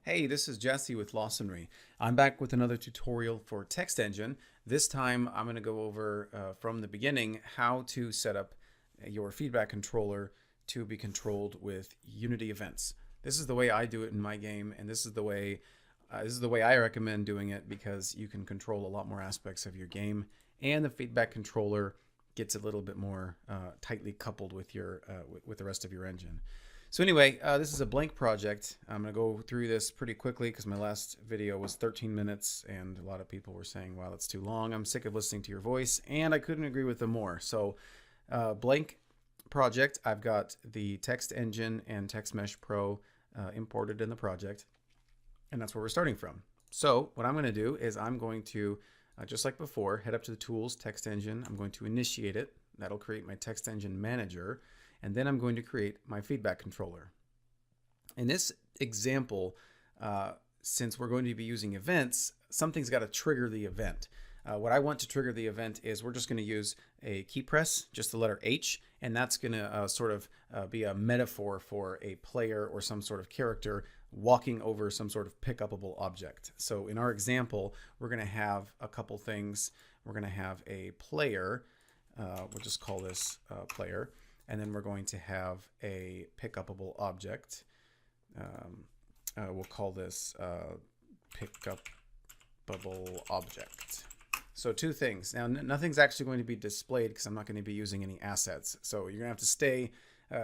Hey, this is Jesse with Lawsonry. I'm back with another tutorial for Text Engine. This time I'm going to go over from the beginning how to set up your feedback controller to be controlled with Unity events. This is the way I do it in my game, and this is the way I recommend doing it because you can control a lot more aspects of your game, and the feedback controller gets a little bit more tightly coupled with your with the rest of your engine. So anyway, this is a blank project. I'm going to go through this pretty quickly because my last video was 13 minutes and a lot of people were saying, wow, that's too long. I'm sick of listening to your voice, and I couldn't agree with them more. So blank project, I've got the Text Engine and Text Mesh Pro imported in the project, and that's where we're starting from. So what I'm going to do is I'm going to, just like before, head up to the Tools, Text Engine. I'm going to initiate it. That'll create my Text Engine Manager. And then I'm going to create my feedback controller. In this example, since we're going to be using events, something's got to trigger the event. What I want to trigger the event is we're just going to use a key press, just the letter H, and that's going to sort of be a metaphor for a player or some sort of character walking over some sort of pick-upable object. So in our example, we're going to have a couple things. We're going to have a player. We'll just call this player. And then we're going to have a pick-upable object. We'll call this pick-upable object. So two things. Now, nothing's actually going to be displayed because I'm not going to be using any assets. So you're going to have to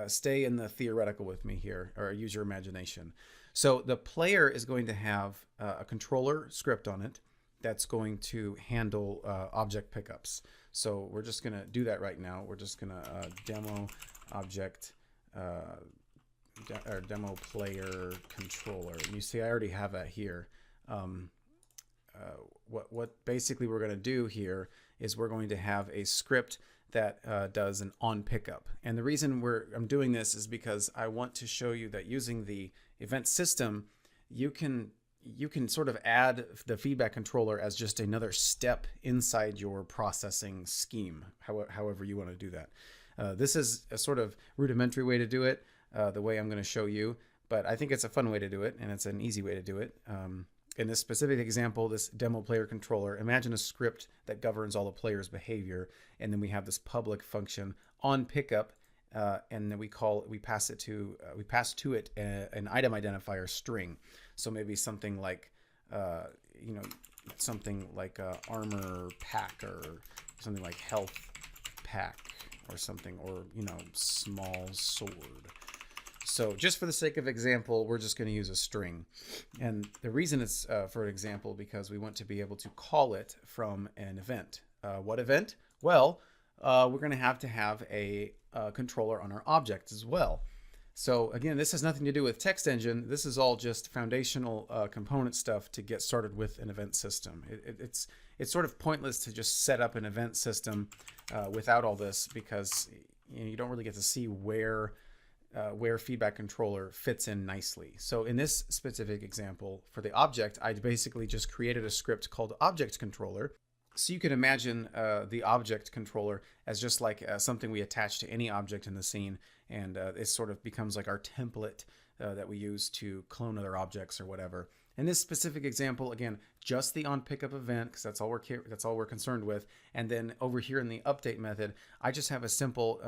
stay in the theoretical with me here, or use your imagination. So the player is going to have a controller script on it that's going to handle object pickups. So we're just going to do that right now. We're just going to demo object or demo player controller. You see, I already have that here. What basically we're going to do here is we're going to have a script that does an on pickup. And the reason I'm doing this is because I want to show you that using the event system, you can sort of add the feedback controller as just another step inside your processing scheme, however you want to do that. This is a sort of rudimentary way to do it, the way I'm going to show you, but I think it's a fun way to do it, and it's an easy way to do it. In this specific example, this demo player controller, imagine a script that governs all the players' behavior, and then we have this public function on pickup, and then we pass to it an item identifier string. So maybe something like something like armor pack, or something like health pack, or something, or small sword. So just for the sake of example, we're just going to use a string. And the reason it's for an example, because we want to be able to call it from an event. What event? Well, we're going to have a controller on our object as well. So again, this has nothing to do with Text Engine. This is all just foundational component stuff to get started with an event system. It's sort of pointless to just set up an event system without all this, because you don't really get to see where feedback controller fits in nicely. So in this specific example for the object, I basically just created a script called object controller. So you can imagine the object controller as just like something we attach to any object in the scene, and it sort of becomes like our template that we use to clone other objects or whatever. In this specific example, again, just the on pickup event, because that's all we're concerned with. And then over here in the update method, I just have a simple,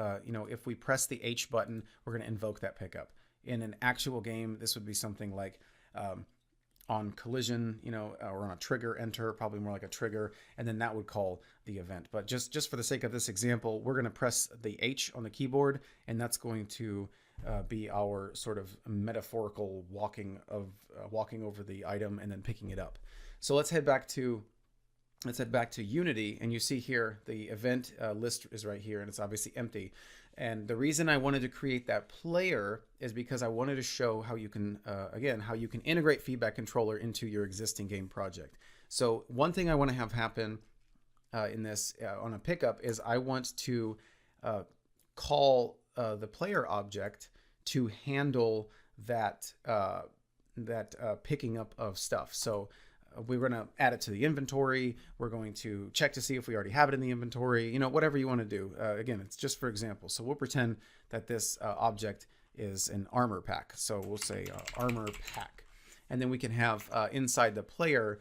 if we press the H button, we're going to invoke that pickup. In an actual game, this would be something like on collision, or on a trigger, enter, probably more like a trigger, and then that would call the event. But just for the sake of this example, we're going to press the H on the keyboard, and that's going to be our sort of metaphorical walking over the item and then picking it up. So let's head back to Unity, and you see here the event list is right here, and it's obviously empty. And the reason I wanted to create that player is because I wanted to show how you can how you can integrate feedback controller into your existing game project. So one thing I want to have happen in this on a pickup is I want to call the player object to handle that picking up of stuff. So we're going to add it to the inventory. We're going to check to see if we already have it in the inventory, whatever you want to do. Again, it's just for example. So we'll pretend that this object is an armor pack. So we'll say armor pack. and then we can have inside the player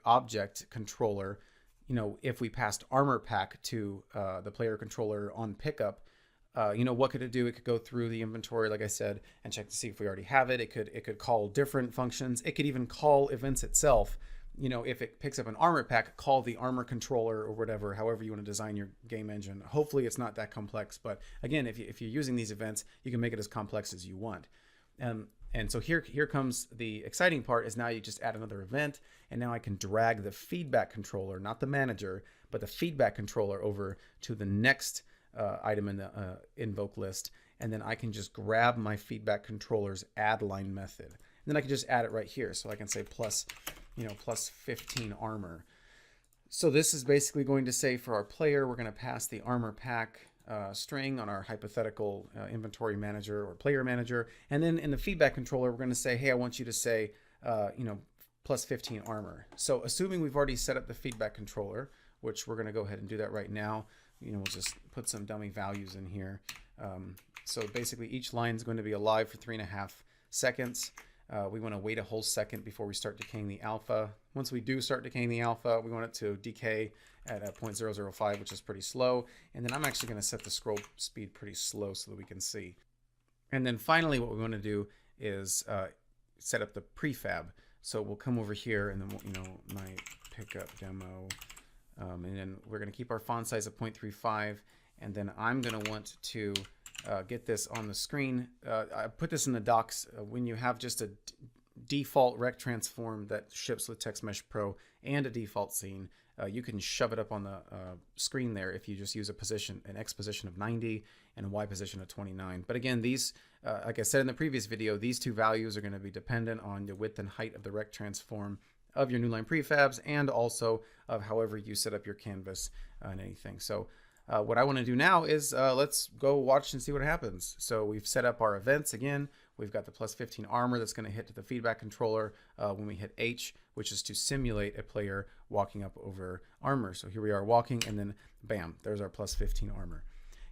object controller, you know, if we passed armor pack to the player controller on pickup, you know, what could it do? It could go through the inventory, like I said, and check to see if we already have it. It could call different functions. It could even call events itself. You know, if it picks up an armor pack, call the armor controller or whatever, however you want to design your game engine. Hopefully it's not that complex, but again, if you're using these events, you can make it as complex as you want. And so here comes the exciting part, is now you just add another event, and now I can drag the feedback controller, not the manager, but the feedback controller over to the next item in the invoke list, and then I can just grab my feedback controller's add line method. And then I can just add it right here. So I can say plus 15 armor. So this is basically going to say for our player, we're going to pass the armor pack string on our hypothetical inventory manager or player manager. And then in the feedback controller, we're going to say, hey, I want you to say, plus 15 armor. So assuming we've already set up the feedback controller, which we're going to go ahead and do that right now, you know, we'll just put some dummy values in here. So basically each line is going to be alive for 3.5 seconds. We want to wait a whole second before we start decaying the alpha. Once we do start decaying the alpha, we want it to decay at 0.005, which is pretty slow. And then I'm actually going to set the scroll speed pretty slow so that we can see. And then finally, what we want to do is set up the prefab. So we'll come over here and then we'll, you know, my pickup demo. And then we're going to keep our font size at 0.35. And then I'm going to want to get this on the screen. I put this in the docs. When you have just a default rect transform that ships with Text Mesh Pro and a default scene, you can shove it up on the screen there if you just use an X position of 90 and a Y position of 29. But again, these, like I said in the previous video, these two values are going to be dependent on the width and height of the rect transform of your new line prefabs, and also of however you set up your canvas and anything. So what I want to do now is let's go watch and see what happens. So we've set up our events again. We've got the plus 15 armor that's going to hit to the feedback controller when we hit H, which is to simulate a player walking up over armor. So here we are walking, and then bam, there's our plus 15 armor.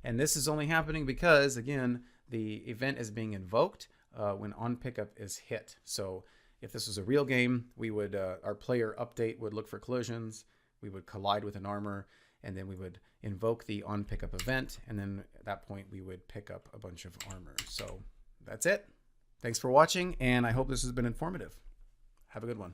And this is only happening because, again, the event is being invoked when on pickup is hit. So if this was a real game, we would our player update would look for collisions, we would collide with an armor, and then we would invoke the on pickup event, and then at that point we would pick up a bunch of armor. So that's it. Thanks for watching, and I hope this has been informative. Have a good one.